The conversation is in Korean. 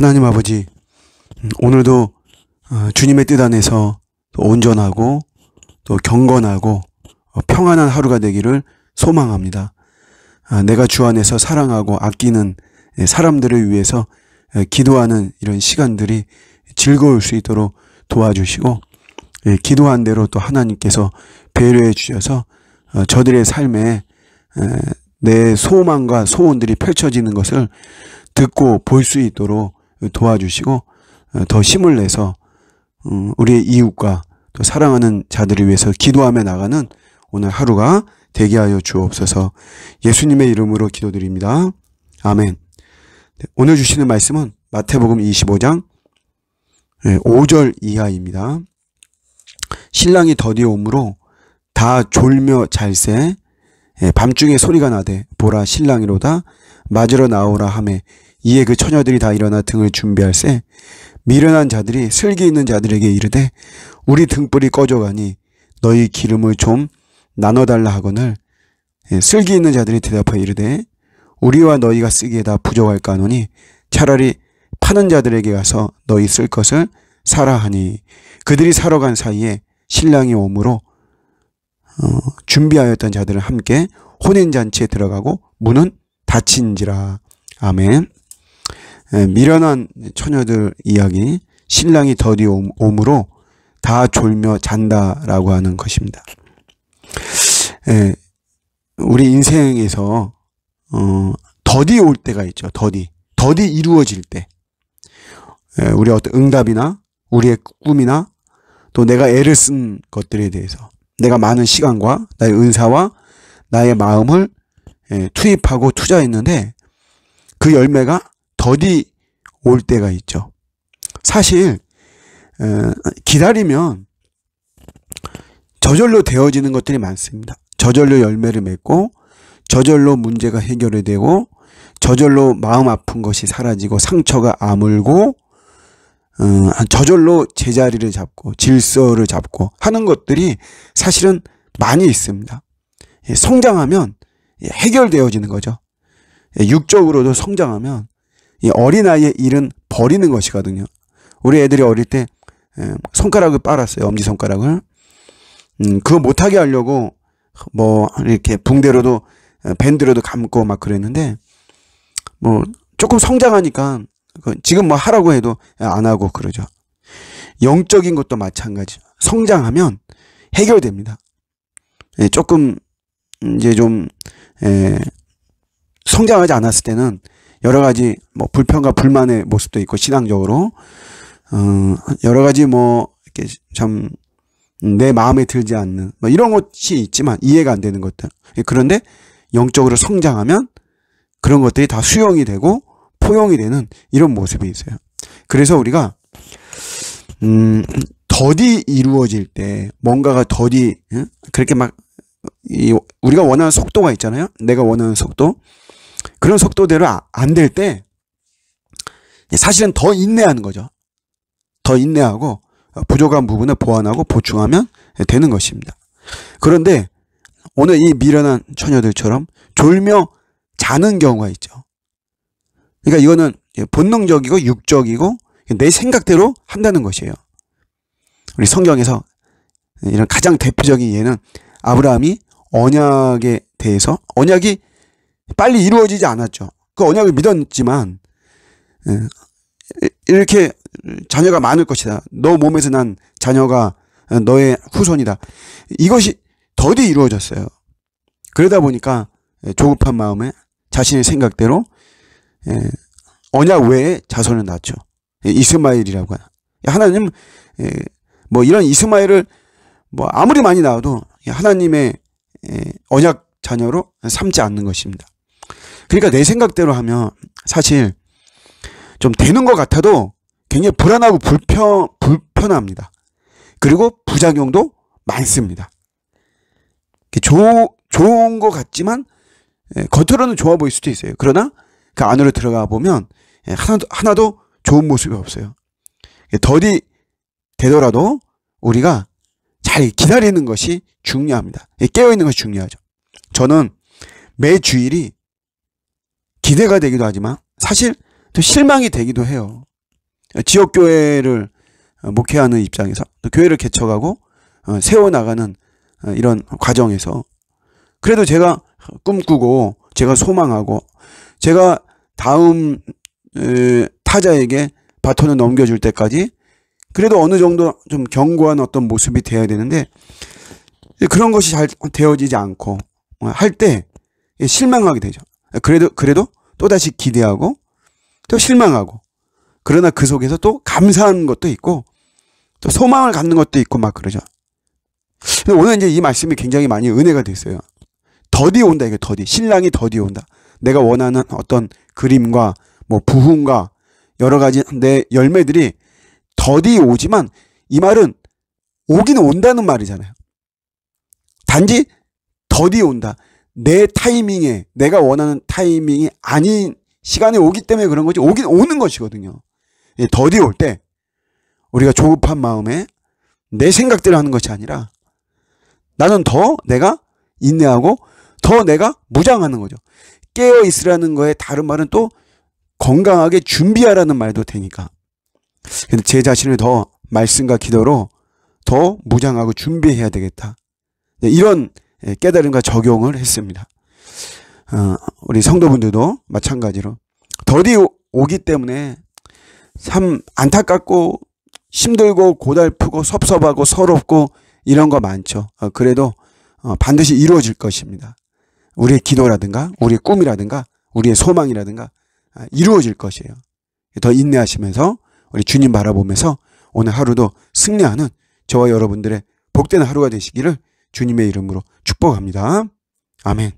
하나님 아버지, 오늘도 주님의 뜻 안에서 또 온전하고 또 경건하고 평안한 하루가 되기를 소망합니다. 내가 주 안에서 사랑하고 아끼는 사람들을 위해서 기도하는 이런 시간들이 즐거울 수 있도록 도와주시고, 기도한 대로 또 하나님께서 배려해 주셔서 저들의 삶에 내 소망과 소원들이 펼쳐지는 것을 듣고 볼 수 있도록 도와주시고, 더 힘을 내서 우리의 이웃과 또 사랑하는 자들을 위해서 기도하며 나가는 오늘 하루가 되게 하여 주옵소서. 예수님의 이름으로 기도드립니다. 아멘. 오늘 주시는 말씀은 마태복음 25장 5절 이하입니다. 신랑이 더디어 오므로 다 졸며 잘새 밤중에 소리가 나되 보라 신랑이로다 맞으러 나오라 하매 이에 그 처녀들이 다 일어나 등을 준비할세 미련한 자들이 슬기 있는 자들에게 이르되 우리 등불이 꺼져가니 너희 기름을 좀 나눠달라 하거늘 슬기 있는 자들이 대답하여 이르되 우리와 너희가 쓰기에 다 부족할까 하노니 차라리 파는 자들에게 가서 너희 쓸 것을 사라 하니 그들이 사러 간 사이에 신랑이 오므로 준비하였던 자들은 함께 혼인잔치에 들어가고 문은 닫힌지라. 아멘. 미련한 처녀들 이야기, 신랑이 더디어 오므로 다 졸며 잔다라고 하는 것입니다. 우리 인생에서 더디 올 때가 있죠. 더디 이루어질 때, 우리 어떤 응답이나 우리의 꿈이나 또 내가 애를 쓴 것들에 대해서 내가 많은 시간과 나의 은사와 나의 마음을 투입하고 투자했는데 그 열매가 더디 올 때가 있죠. 사실 기다리면 저절로 되어지는 것들이 많습니다. 저절로 열매를 맺고 저절로 문제가 해결이 되고 저절로 마음 아픈 것이 사라지고 상처가 아물고 저절로 제자리를 잡고 질서를 잡고 하는 것들이 사실은 많이 있습니다. 성장하면 해결되어지는 거죠. 육적으로도 성장하면 이 어린아이의 일은 버리는 것이거든요. 우리 애들이 어릴 때 손가락을 빨았어요. 엄지손가락을. 그거 못하게 하려고 뭐 이렇게 붕대로도 밴드로도 감고 막 그랬는데 뭐 조금 성장하니까 지금 뭐 하라고 해도 안 하고 그러죠. 영적인 것도 마찬가지죠. 성장하면 해결됩니다. 조금 이제 좀 성장하지 않았을 때는 여러 가지 뭐 불평과 불만의 모습도 있고 신앙적으로 여러 가지 뭐 이렇게 참 내 마음에 들지 않는 뭐 이런 것이 있지만 이해가 안 되는 것들. 그런데 영적으로 성장하면 그런 것들이 다 수용이 되고 포용이 되는 이런 모습이 있어요. 그래서 우리가 더디 이루어질 때 뭔가가 더디 그렇게 막 우리가 원하는 속도가 있잖아요. 내가 원하는 속도. 그런 속도대로 안 될 때 사실은 더 인내하는 거죠. 더 인내하고 부족한 부분을 보완하고 보충하면 되는 것입니다. 그런데 오늘 이 미련한 처녀들처럼 졸며 자는 경우가 있죠. 그러니까 이거는 본능적이고 육적이고 내 생각대로 한다는 것이에요. 우리 성경에서 이런 가장 대표적인 예는 아브라함이 언약에 대해서 언약이 빨리 이루어지지 않았죠. 그 언약을 믿었지만 이렇게 자녀가 많을 것이다. 너 몸에서 난 자녀가 너의 후손이다. 이것이 더디 이루어졌어요. 그러다 보니까 조급한 마음에 자신의 생각대로 언약 외에 자손을 낳죠. 이스마엘이라고 하나. 하나님 뭐 이런 이스마엘을 뭐 아무리 많이 낳아도 하나님의 언약 자녀로 삼지 않는 것입니다. 그러니까 내 생각대로 하면 사실 좀 되는 것 같아도 굉장히 불안하고 불편합니다. 그리고 부작용도 많습니다. 좋은 것 같지만 겉으로는 좋아 보일 수도 있어요. 그러나 그 안으로 들어가 보면 하나도 좋은 모습이 없어요. 더디 되더라도 우리가 잘 기다리는 것이 중요합니다. 깨어있는 것이 중요하죠. 저는 매 주일이 기대가 되기도 하지만 사실 또 실망이 되기도 해요. 지역교회를 목회하는 입장에서 또 교회를 개척하고 세워나가는 이런 과정에서 그래도 제가 꿈꾸고 제가 소망하고 제가 다음 타자에게 바톤을 넘겨줄 때까지 그래도 어느 정도 좀 견고한 어떤 모습이 돼야 되는데 그런 것이 잘 되어지지 않고 할 때 실망하게 되죠. 그래도 또다시 기대하고 또 실망하고 그러나 그 속에서 또 감사한 것도 있고 또 소망을 갖는 것도 있고 막 그러죠. 오늘 이제 이 말씀이 굉장히 많이 은혜가 됐어요. 더디 온다 이게 더디. 신랑이 더디 온다. 내가 원하는 어떤 그림과 뭐 부흥과 여러 가지 내 열매들이 더디 오지만 이 말은 오긴 온다는 말이잖아요. 단지 더디 온다. 내 타이밍에 내가 원하는 타이밍이 아닌 시간에 오기 때문에 그런 거지 오긴 오는 것이거든요. 더디 올 때 우리가 조급한 마음에 내 생각대로 하는 것이 아니라 나는 더 내가 인내하고 더 내가 무장하는 거죠. 깨어 있으라는 거에 다른 말은 또 건강하게 준비하라는 말도 되니까. 제 자신을 더 말씀과 기도로 더 무장하고 준비해야 되겠다. 이런 깨달음과 적용을 했습니다. 우리 성도분들도 마찬가지로 더디 오기 때문에 참 안타깝고 힘들고 고달프고 섭섭하고 서럽고 이런 거 많죠. 그래도 반드시 이루어질 것입니다. 우리의 기도라든가 우리의 꿈이라든가 우리의 소망이라든가 이루어질 것이에요. 더 인내하시면서 우리 주님 바라보면서 오늘 하루도 승리하는 저와 여러분들의 복된 하루가 되시기를 주님의 이름으로 축복합니다. 아멘.